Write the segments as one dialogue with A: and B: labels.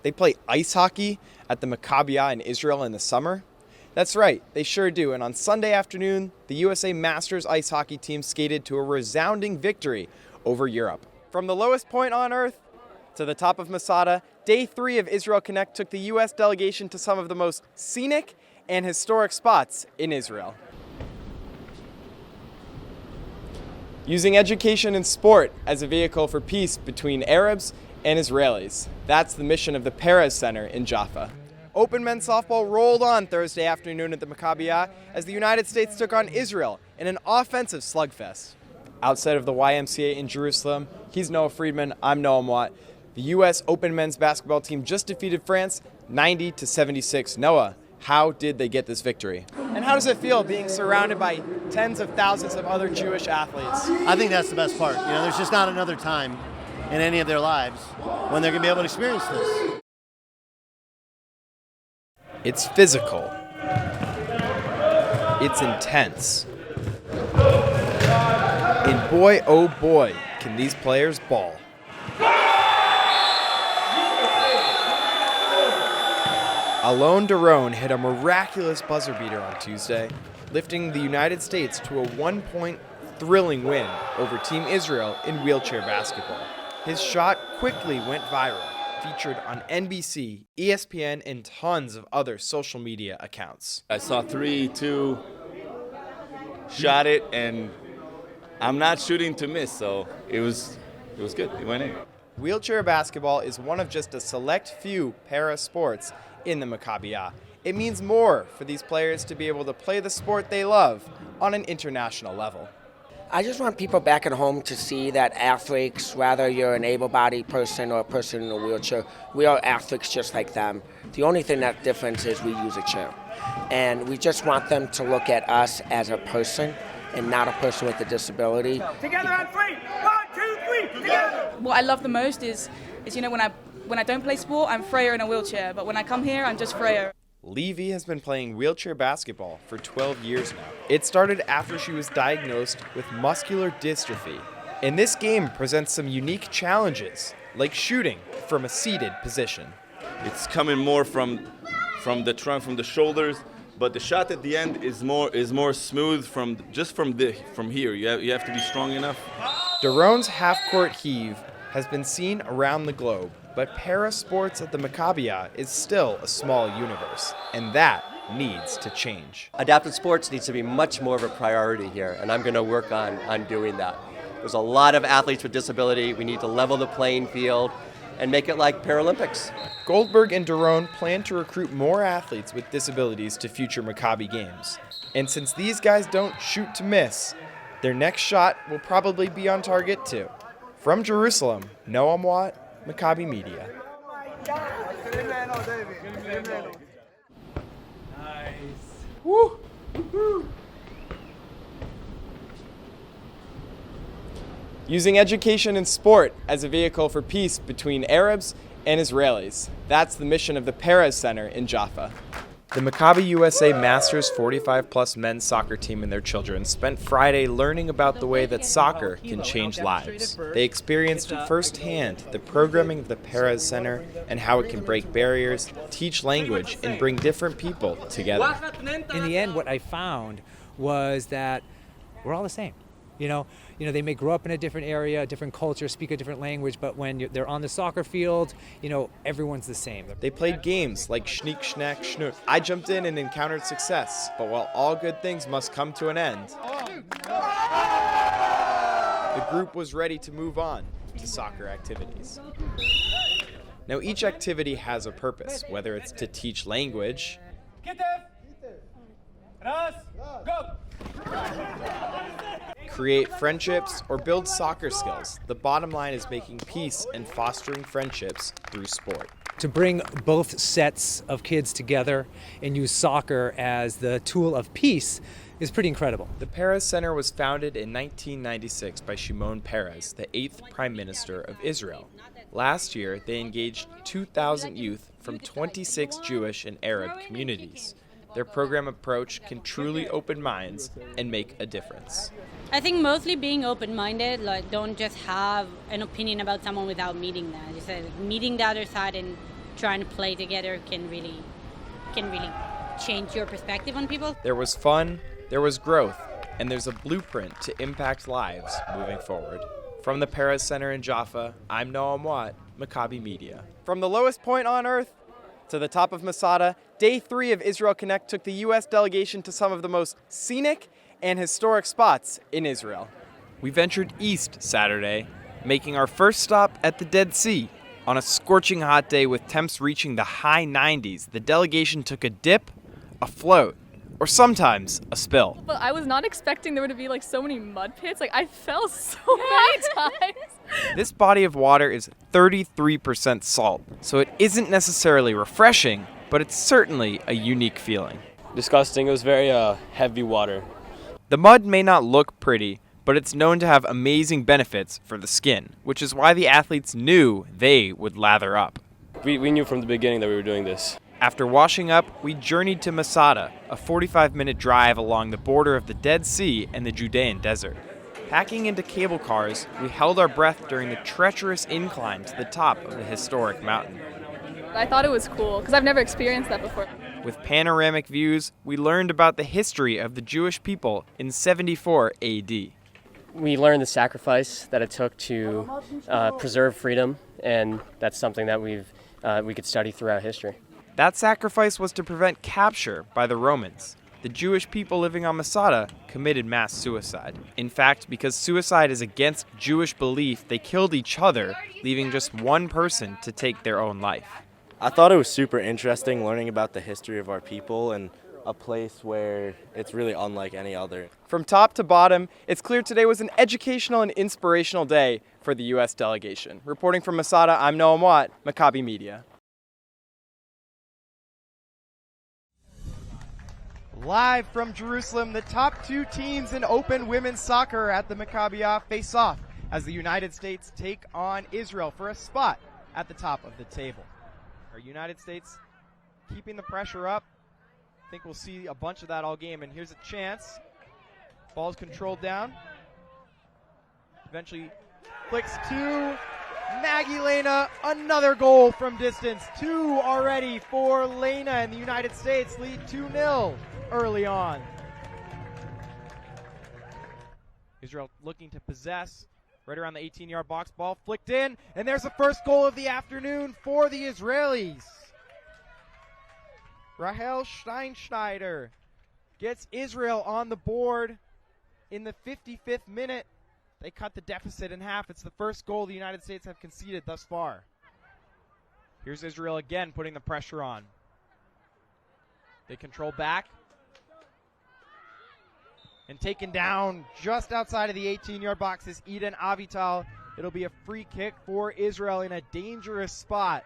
A: They play ice hockey at the Maccabiah in Israel in the summer. That's right, they sure do. And on Sunday afternoon, the USA Masters ice hockey team skated to a resounding victory over Europe. From the lowest point on Earth to the top of Masada, Day 3 of Israel Connect took the US delegation to some of the most scenic and historic spots in Israel. Using education and sport as a vehicle for peace between Arabs and Israelis. That's the mission of the Perez Center in Jaffa. Open men's softball rolled on Thursday afternoon at the Maccabiah as the United States took on Israel in an offensive slugfest. Outside of the YMCA in Jerusalem, he's Noah Friedman, I'm Noam. The U.S. Open men's basketball team just defeated France 90-76. Noah, how did they get this victory? And how does it feel being surrounded by tens of thousands of other Jewish athletes?
B: I think that's the best part. There's just not another time in any of their lives when they're going to be able to experience this.
A: It's physical. It's intense. And boy, oh boy, can these players ball. Alon Daron hit a miraculous buzzer beater on Tuesday, lifting the United States to a one-point thrilling win over Team Israel in wheelchair basketball. His shot quickly went viral, featured on NBC, ESPN, and tons of other social media accounts.
C: I saw 3-2, shot it, and I'm not shooting to miss, so it was good. It went in.
A: Wheelchair basketball is one of just a select few para sports in the Maccabiah. It means more for these players to be able to play the sport they love on an international level.
D: I just want people back at home to see that athletes, whether you're an able-bodied person or a person in a wheelchair, we are athletes just like them. The only thing that difference is we use a chair. And we just want them to look at us as a person and not a person with a disability.
E: Together on 3, 1, 2, 3, together!
F: What I love the most is when I don't play sport, I'm Freya in a wheelchair, but when I come here, I'm just Freya.
A: Levy has been playing wheelchair basketball for 12 years now. It started after she was diagnosed with muscular dystrophy. And this game presents some unique challenges, like shooting from a seated position.
C: It's coming more from the trunk, from the shoulders, but the shot at the end is more smooth from here. You have to be strong enough.
A: Daron's half-court heave has been seen around the globe, but para sports at the Maccabiah is still a small universe, and that needs to change.
G: Adaptive sports needs to be much more of a priority here, and I'm going to work on doing that. There's a lot of athletes with disability. We need to level the playing field and make it like Paralympics.
A: Goldberg and Daron plan to recruit more athletes with disabilities to future Maccabi games. And since these guys don't shoot to miss, their next shot will probably be on target too. From Jerusalem, Noam, Maccabi Media.
E: Nice.
A: Woo! Using education and sport as a vehicle for peace between Arabs and Israelis. That's the mission of the Perez Center in Jaffa. The Maccabi USA Masters 45-plus men's soccer team and their children spent Friday learning about the way that soccer can change lives. They experienced firsthand the programming of the Perez Center and how it can break barriers, teach language, and bring different people together.
H: In the end, what I found was that we're all the same. They may grow up in a different area, a different culture, speak a different language, but when they're on the soccer field, everyone's the same.
A: They played games like Schneek, Schnack, Schnook. I jumped in and encountered success, but while all good things must come to an end, the group was ready to move on to soccer activities. Now, each activity has a purpose, whether it's to teach language, create friendships, or build soccer skills. The bottom line is making peace and fostering friendships through sport.
H: To bring both sets of kids together and use soccer as the tool of peace is pretty incredible.
A: The Perez Center was founded in 1996 by Shimon Peres, the 8th Prime Minister of Israel. Last year, they engaged 2,000 youth from 26 Jewish and Arab communities. Their program approach can truly open minds and make a difference.
I: I think mostly being open-minded, like don't just have an opinion about someone without meeting them. Just meeting the other side and trying to play together can really change your perspective on people.
A: There was fun, there was growth, and there's a blueprint to impact lives moving forward. From the Perez Center in Jaffa, I'm Noam, Maccabi Media. From the lowest point on earth to the top of Masada, Day 3 of Israel Connect took the US delegation to some of the most scenic and historic spots in Israel. We ventured east Saturday, making our first stop at the Dead Sea. On a scorching hot day with temps reaching the high 90s, the delegation took a dip, a float, or sometimes a spill.
J: But I was not expecting there to be like so many mud pits. Like I fell so many times.
A: This body of water is 33% salt, so it isn't necessarily refreshing, but it's certainly a unique feeling.
K: Disgusting. It was very heavy water.
A: The mud may not look pretty, but it's known to have amazing benefits for the skin, which is why the athletes knew they would lather up.
K: We knew from the beginning that we were doing this.
A: After washing up, we journeyed to Masada, a 45-minute drive along the border of the Dead Sea and the Judean desert. Packing into cable cars, we held our breath during the treacherous incline to the top of the historic mountain.
J: I thought it was cool because I've never experienced that before.
A: With panoramic views, we learned about the history of the Jewish people in 74 AD.
L: We learned the sacrifice that it took to preserve freedom, and that's something that we could study throughout history.
A: That sacrifice was to prevent capture by the Romans. The Jewish people living on Masada committed mass suicide. In fact, because suicide is against Jewish belief, they killed each other, leaving just one person to take their own life.
M: I thought it was super interesting learning about the history of our people and a place where it's really unlike any other.
A: From top to bottom, it's clear today was an educational and inspirational day for the US delegation. Reporting from Masada, I'm Noam, Maccabi Media. Live from Jerusalem, the top two teams in open women's soccer at the Maccabiah face off as the United States take on Israel for a spot at the top of the table. Our United States keeping the pressure up. I think we'll see a bunch of that all game, and here's a chance. Ball's controlled down. Eventually flicks to Maggie Lena, another goal from distance. 2 already for Lena, and the United States lead 2-0 early on. Israel looking to possess right around the 18-yard box. Ball flicked in, and there's the first goal of the afternoon for the Israelis. Rahel Steinschneider gets Israel on the board in the 55th minute. They cut the deficit in half. It's the first goal the United States have conceded thus far. Here's Israel again putting the pressure on. They control back. And taken down just outside of the 18-yard box is Eden Avital. It'll be a free kick for Israel in a dangerous spot.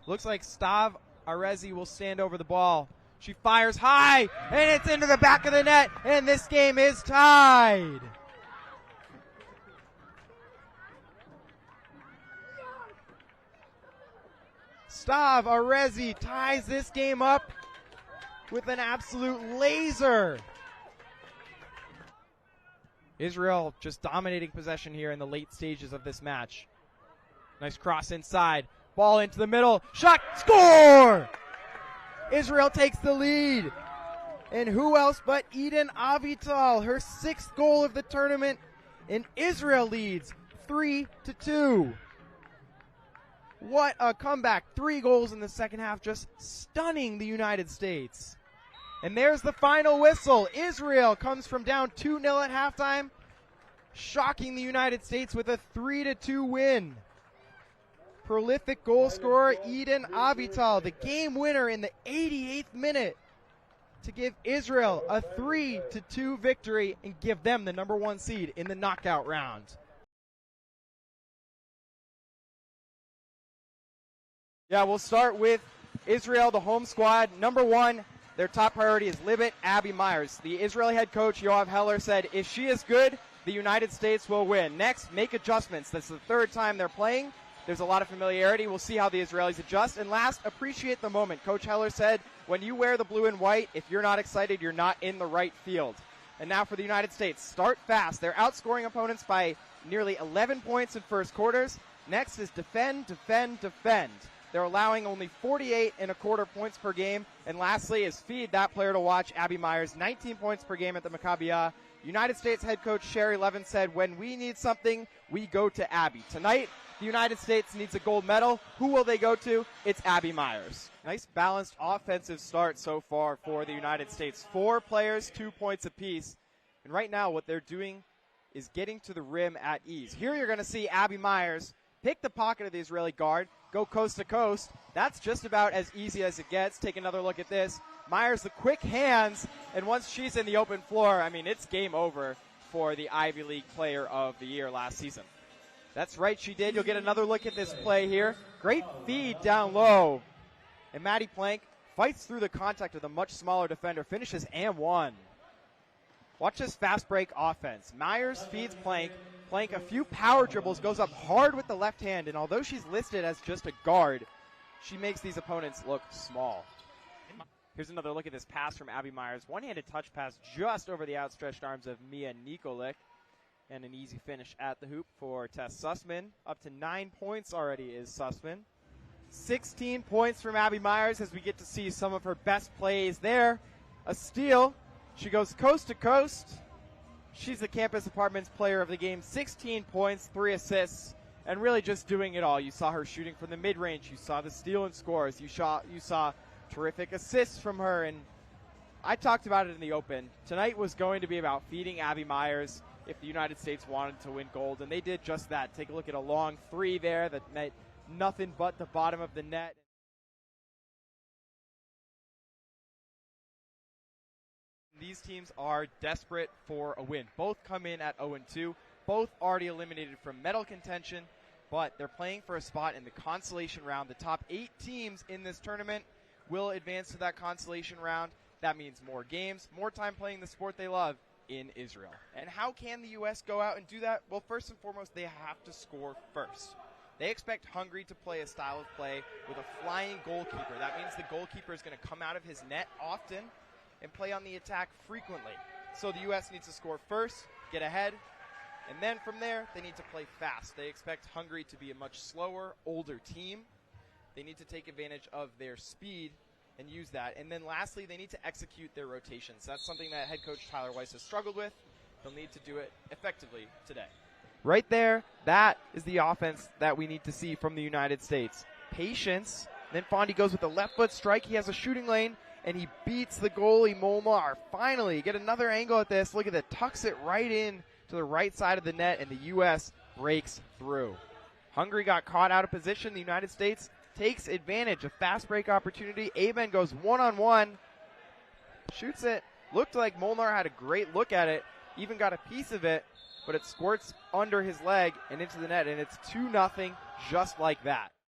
A: Looks like Stav Arezi will stand over the ball. She fires high, and it's into the back of the net, and this game is tied. Stav Arezi ties this game up with an absolute laser. Israel just dominating possession here in the late stages of this match. Nice cross inside. Ball into the middle. Shot. Score! Israel takes the lead. And who else but Eden Avital, her 6th goal of the tournament. And Israel leads 3-2. What a comeback. 3 goals in the second half, just stunning the United States. And there's the final whistle. Israel comes from down 2-0 at halftime, shocking the United States with a 3-2 win. Prolific goal scorer Eden Avital, the game winner in the 88th minute to give Israel a 3-2 victory and give them the number 1 seed in the knockout round. Yeah, we'll start with Israel, the home squad. Number 1, their top priority is Libet Abby Myers. The Israeli head coach, Yoav Heller, said if she is good, the United States will win. Next, make adjustments. That's the 3rd time they're playing. There's a lot of familiarity. We'll see how the Israelis adjust. And last, appreciate the moment. Coach Heller said, when you wear the blue and white, if you're not excited, you're not in the right field. And now for the United States, start fast. They're outscoring opponents by nearly 11 points in first quarters. Next is defend, defend, defend. They're allowing only 48.25 points per game. And lastly is feed that player to watch, Abby Myers, 19 points per game at the Maccabiah. United States head coach Sherry Levin said, when we need something, we go to Abby. Tonight, the United States needs a gold medal. Who will they go to? It's Abby Myers. Nice balanced offensive start so far for the United States. 4 players, 2 points apiece. And right now what they're doing is getting to the rim at ease. Here you're going to see Abby Myers pick the pocket of the Israeli guard, go coast to coast. That's just about as easy as it gets. Take another look at this. Myers, the quick hands, and once she's in the open floor, I mean, it's game over for the Ivy League Player of the Year last season. That's right, she did. You'll get another look at this play here. Great feed down low. And Maddie Plank fights through the contact of the much smaller defender, finishes and one. Watch this fast break offense. Myers feeds Plank. Plank, a few power dribbles, goes up hard with the left hand, and although she's listed as just a guard, she makes these opponents look small. Here's another look at this pass from Abby Myers. One-handed touch pass just over the outstretched arms of Mia Nikolic. And an easy finish at the hoop for Tess Sussman. Up to 9 points already is Sussman. 16 points from Abby Myers as we get to see some of her best plays there. A steal. She goes coast to coast. She's the Campus Apartments player of the game. 16 points, 3 assists, and really just doing it all. You saw her shooting from the mid-range. You saw the steal and scores. You saw terrific assists from her, and I talked about it in the open. Tonight was going to be about feeding Abby Myers if the United States wanted to win gold, and they did just that. Take a look at a long 3 there that met nothing but the bottom of the net. These teams are desperate for a win. Both come in at 0-2. Both already eliminated from medal contention, but they're playing for a spot in the consolation round. The top 8 teams in this tournament will advance to that consolation round. That means more games, more time playing the sport they love in Israel. And how can the U.S. go out and do that? Well, first and foremost, they have to score first. They expect Hungary to play a style of play with a flying goalkeeper. That means the goalkeeper is going to come out of his net often and play on the attack frequently. So the U.S. needs to score first, get ahead, and then from there, they need to play fast. They expect Hungary to be a much slower, older team. They need to take advantage of their speed and use that. And then lastly, they need to execute their rotations. That's something that head coach Tyler Weiss has struggled with. They'll need to do it effectively today. Right there, that is the offense that we need to see from the United States. Patience. Then Fondy goes with a left foot strike. He has a shooting lane, and he beats the goalie, Molnar. Finally, get another angle at this. Look at that. Tucks it right in to the right side of the net, and the U.S. breaks through. Hungary got caught out of position. The United States takes advantage. A fast break opportunity. Aben goes one-on-one. Shoots it. Looked like Molnar had a great look at it. Even got a piece of it. But it squirts under his leg and into the net. And it's 2-0 just like that.